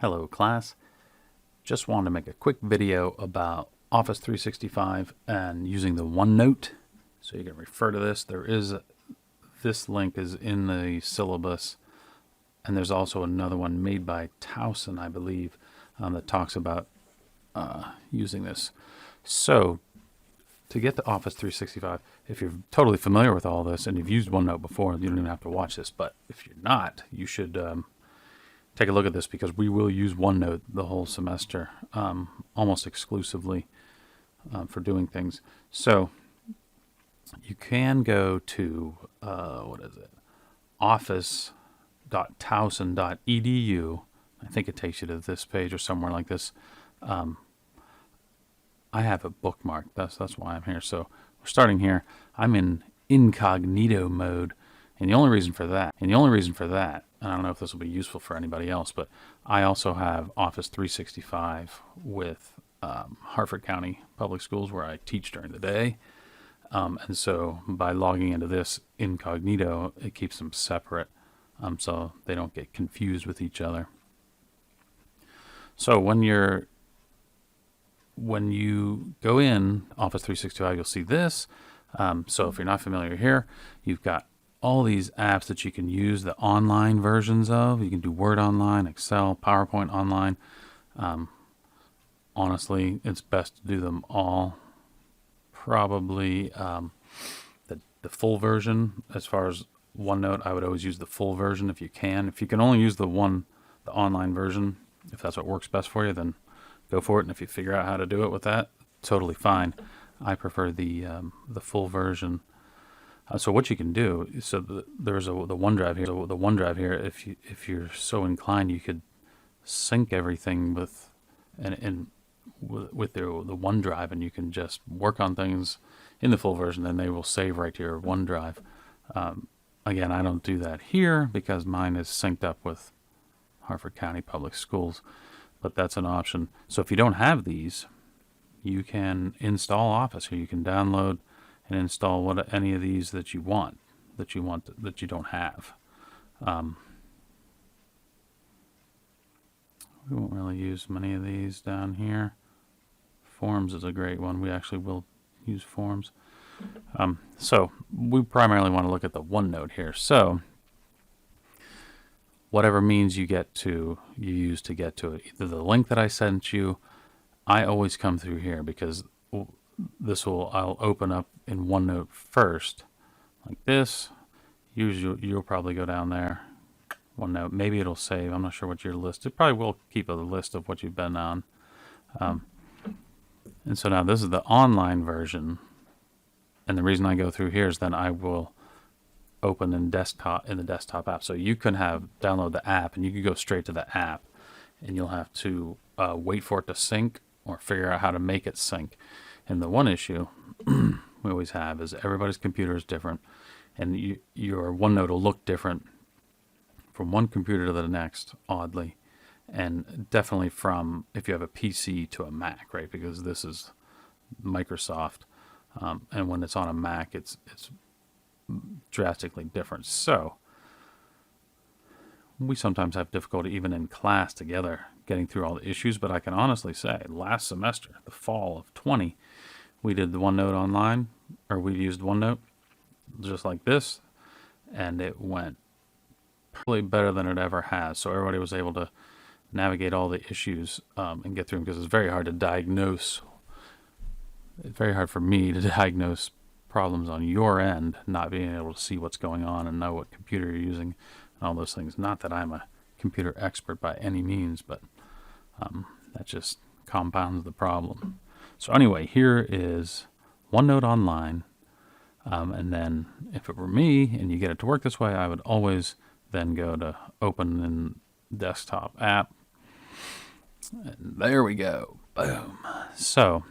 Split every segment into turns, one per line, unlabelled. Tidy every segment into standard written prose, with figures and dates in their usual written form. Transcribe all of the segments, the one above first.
Hello class, just wanted to make a quick video about Office 365 and using the OneNote. So you can refer to this. This link is in the syllabus, and there's also another one made by Towson, I believe, that talks about using this. So to get to Office 365, if you're totally familiar with all this and you've used OneNote before, you don't even have to watch this. But if you're not, you should take a look at this, because we will use OneNote the whole semester, almost exclusively for doing things. So you can go to, office.towson.edu. I think it takes you to this page or somewhere like this. I have it bookmarked. That's why I'm here. So we're starting here. I'm in incognito mode, and the only reason for that, and I don't know if this will be useful for anybody else, but I also have Office 365 with Harford County Public Schools, where I teach during the day. And so by logging into this incognito, it keeps them separate, so they don't get confused with each other. So when you go in Office 365, you'll see this. So if you're not familiar here, you've got all these apps that you can use the online versions of. You can do Word online, Excel, PowerPoint online. Honestly, it's best to do them all. Probably the full version. As far as OneNote, I would always use the full version if you can. If you can only use the online version, if that's what works best for you, then go for it. And if you figure out how to do it with that, totally fine. I prefer the full version. So what you can do, there's the OneDrive here. So the OneDrive here, if you're so inclined, you could sync everything with the OneDrive, and you can just work on things in the full version, and they will save right to your OneDrive. Again, I don't do that here because mine is synced up with Harford County Public Schools, but that's an option. So if you don't have these, you can install Office, or you can download and install any of these that you don't have. We won't really use many of these down here. Forms is a great one. We actually will use Forms. So we primarily want to look at the OneNote here. So whatever means you use to get to it, either the link that I sent you, I always come through here, because I'll open up in OneNote first, like this. Usually you'll probably go down there, OneNote. Maybe it'll save. I'm not sure what your list. It probably will keep a list of what you've been on. And so now this is the online version. And the reason I go through here is then I will open in the desktop app. So you can download the app, and you can go straight to the app, and you'll have to wait for it to sync or figure out how to make it sync. And the one issue we always have is everybody's computer is different, and your OneNote will look different from one computer to the next, oddly, and definitely from if you have a PC to a Mac, right? Because this is Microsoft, and when it's on a Mac, it's drastically different. So we sometimes have difficulty even in class together getting through all the issues, but I can honestly say last semester, the fall of 20, we did the OneNote online, or we used OneNote just like this, and it went probably better than it ever has. So everybody was able to navigate all the issues and get through them, because it's very hard to diagnose. It's very hard for me to diagnose problems on your end, not being able to see what's going on and know what computer you're using and all those things. Not that I'm a computer expert by any means, but that just compounds the problem. So anyway, here is OneNote online, and then if it were me and you get it to work this way, I would always then go to open in desktop app, and there we go, boom. So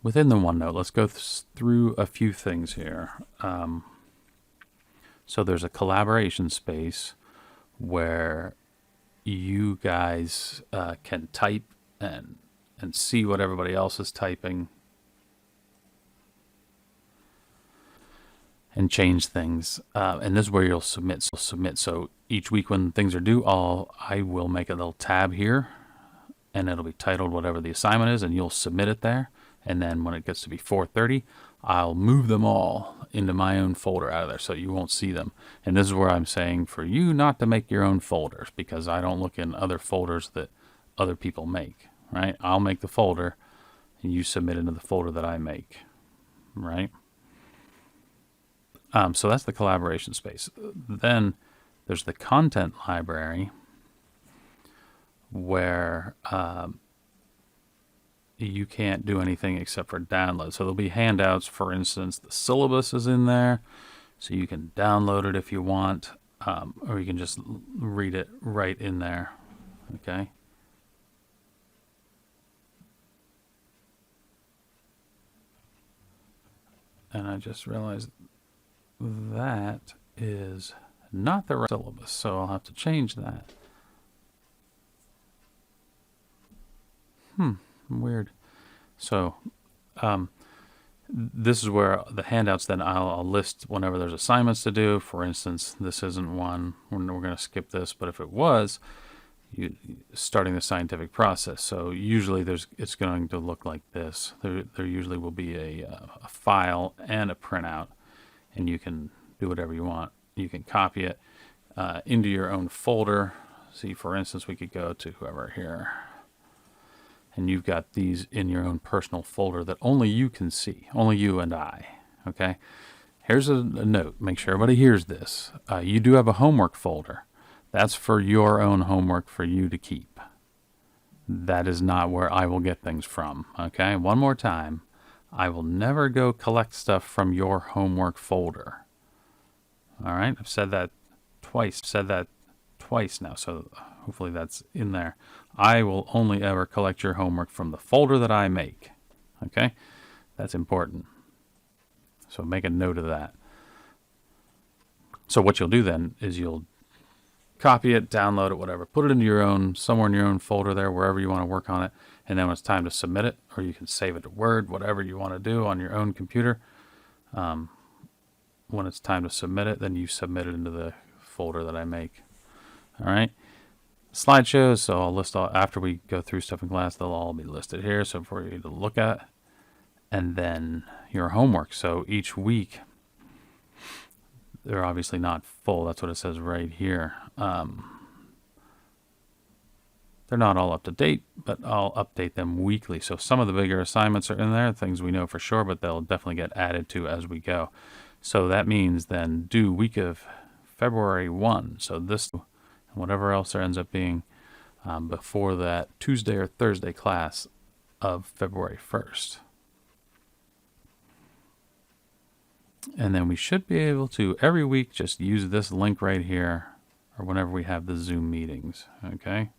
within the OneNote, let's go through a few things here. So there's a collaboration space where you guys can type and see what everybody else is typing. and change things. And this is where you'll submit. So each week when things are due, I will make a little tab here, and it'll be titled whatever the assignment is, and you'll submit it there. And then when it gets to be 4:30, I'll move them all into my own folder out of there so you won't see them. And this is where I'm saying for you not to make your own folders, because I don't look in other folders that other people make, right? I'll make the folder and you submit into the folder that I make, right? So that's the collaboration space. Then there's the content library where you can't do anything except for download. So there'll be handouts. For instance, the syllabus is in there, so you can download it if you want, or you can just read it right in there. Okay. And I just realized that is not the right syllabus, so I'll have to change that. Weird. So this is where the handouts, then I'll list whenever there's assignments to do. For instance, this isn't one. We're going to skip this, but if it was, starting the scientific process. So usually it's going to look like this. There usually will be a file and a printout, and you can do whatever you want. You can copy it into your own folder. See, for instance, we could go to whoever here, and you've got these in your own personal folder that only you can see, only you and I. Okay. Here's a note. Make sure everybody hears this. You do have a homework folder. That's for your own homework for you to keep. That is not where I will get things from. Okay. One more time. I will never go collect stuff from your homework folder. All right. I've said that twice. Now. So hopefully that's in there. I will only ever collect your homework from the folder that I make. Okay. That's important. So make a note of that. So what you'll do then is you'll copy it, download it, whatever, put it into your own, somewhere in your own folder there, wherever you want to work on it. And then when it's time to submit it, or you can save it to Word, whatever you want to do on your own computer. When it's time to submit it, then you submit it into the folder that I make. All right. Slideshows. So I'll list all, after we go through stuff in class, they'll all be listed here. So for you to look at. And then your homework. So each week, they're obviously not full. That's what it says right here. They're not all up to date, but I'll update them weekly. So some of the bigger assignments are in there, things we know for sure, but they'll definitely get added to as we go. So that means then due week of February 1. So this, whatever else there ends up being before that Tuesday or Thursday class of February 1st. And then we should be able to, every week, just use this link right here, or whenever we have the Zoom meetings, okay?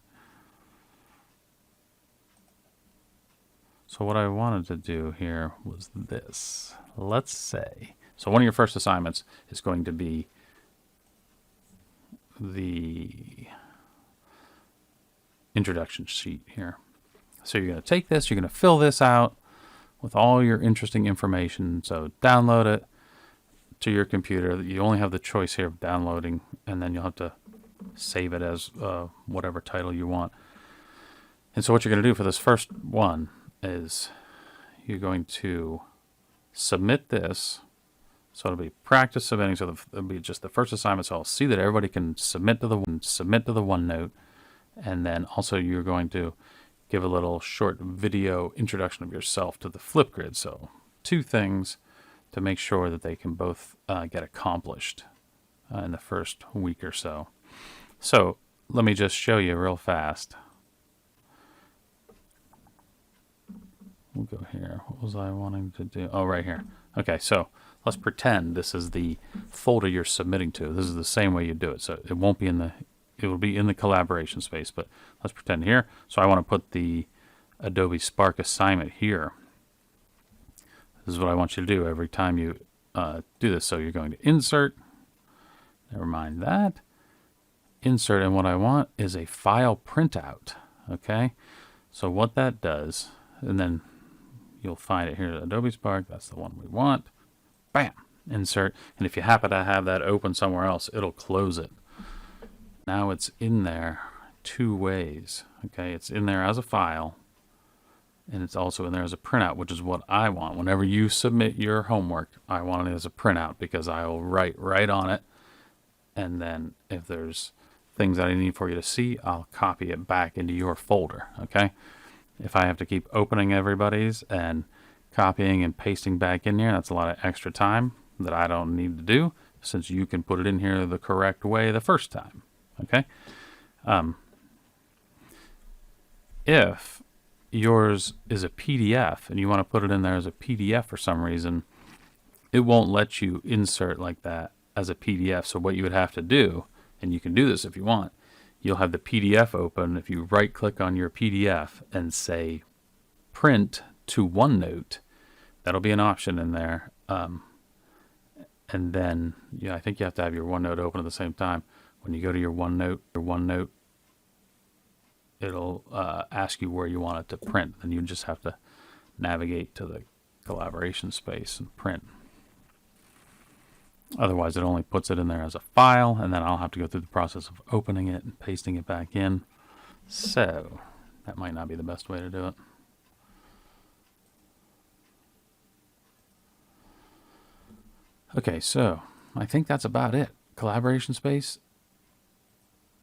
So what I wanted to do here was this. Let's say, so one of your first assignments is going to be the introduction sheet here. So you're going to take this, you're going to fill this out with all your interesting information. So download it to your computer. You only have the choice here of downloading, and then you'll have to save it as whatever title you want. And so what you're going to do for this first one is you're going to submit this. So it'll be practice submitting. So it'll be just the first assignment. So I'll see that everybody can submit to the OneNote, and then also you're going to give a little short video introduction of yourself to the Flipgrid. So 2 things to make sure that they can both get accomplished in the first week or so. So let me just show you real fast. We'll go here. What was I wanting to do? Oh, right here. Okay, so let's pretend this is the folder you're submitting to. This is the same way you do it. So it won't be in the, it will be in the collaboration space, but let's pretend here. So I want to put the Adobe Spark assignment here. This is what I want you to do every time you do this. So you're going to insert, never mind that, insert, and what I want is a file printout. Okay, so what that does, and then you'll find it here, Adobe Spark, that's the one we want. Bam, insert, and if you happen to have that open somewhere else, it'll close it. Now it's in there two ways. Okay, it's in there as a file, and it's also in there as a printout, which is what I want. Whenever you submit your homework, I want it as a printout because I will write right on it, and then if there's things that I need for you to see, I'll copy it back into your folder. Okay, if I have to keep opening everybody's and copying and pasting back in here, that's a lot of extra time that I don't need to do, since you can put it in here the correct way the first time. Okay, if yours is a PDF and you want to put it in there as a PDF for some reason, it won't let you insert like that as a PDF. So what you would have to do, and you can do this if you want, you'll have the PDF open. If you right click on your PDF and say print to OneNote, that'll be an option in there. And then, I think you have to have your OneNote open at the same time. When you go to your OneNote, it'll ask you where you want it to print. Then you just have to navigate to the collaboration space and print. Otherwise, it only puts it in there as a file, and then I'll have to go through the process of opening it and pasting it back in. So that might not be the best way to do it. Okay, so I think that's about it. Collaboration space,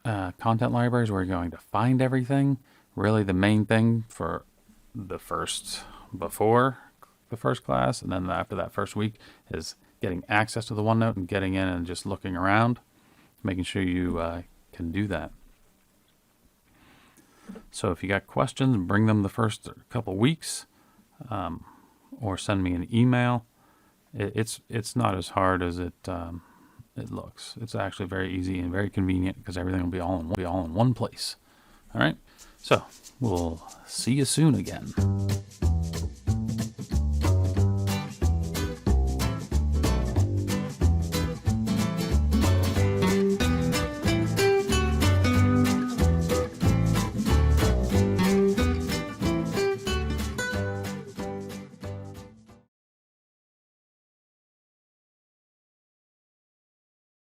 content libraries, where you're going to find everything. Really the main thing for before the first class, and then after that first week, is getting access to the OneNote and getting in and just looking around, making sure you can do that. So if you got questions, bring them the first couple weeks, or send me an email. It's not as hard as it looks. It's actually very easy and very convenient because everything will be all in one place. All right. So we'll see you soon again.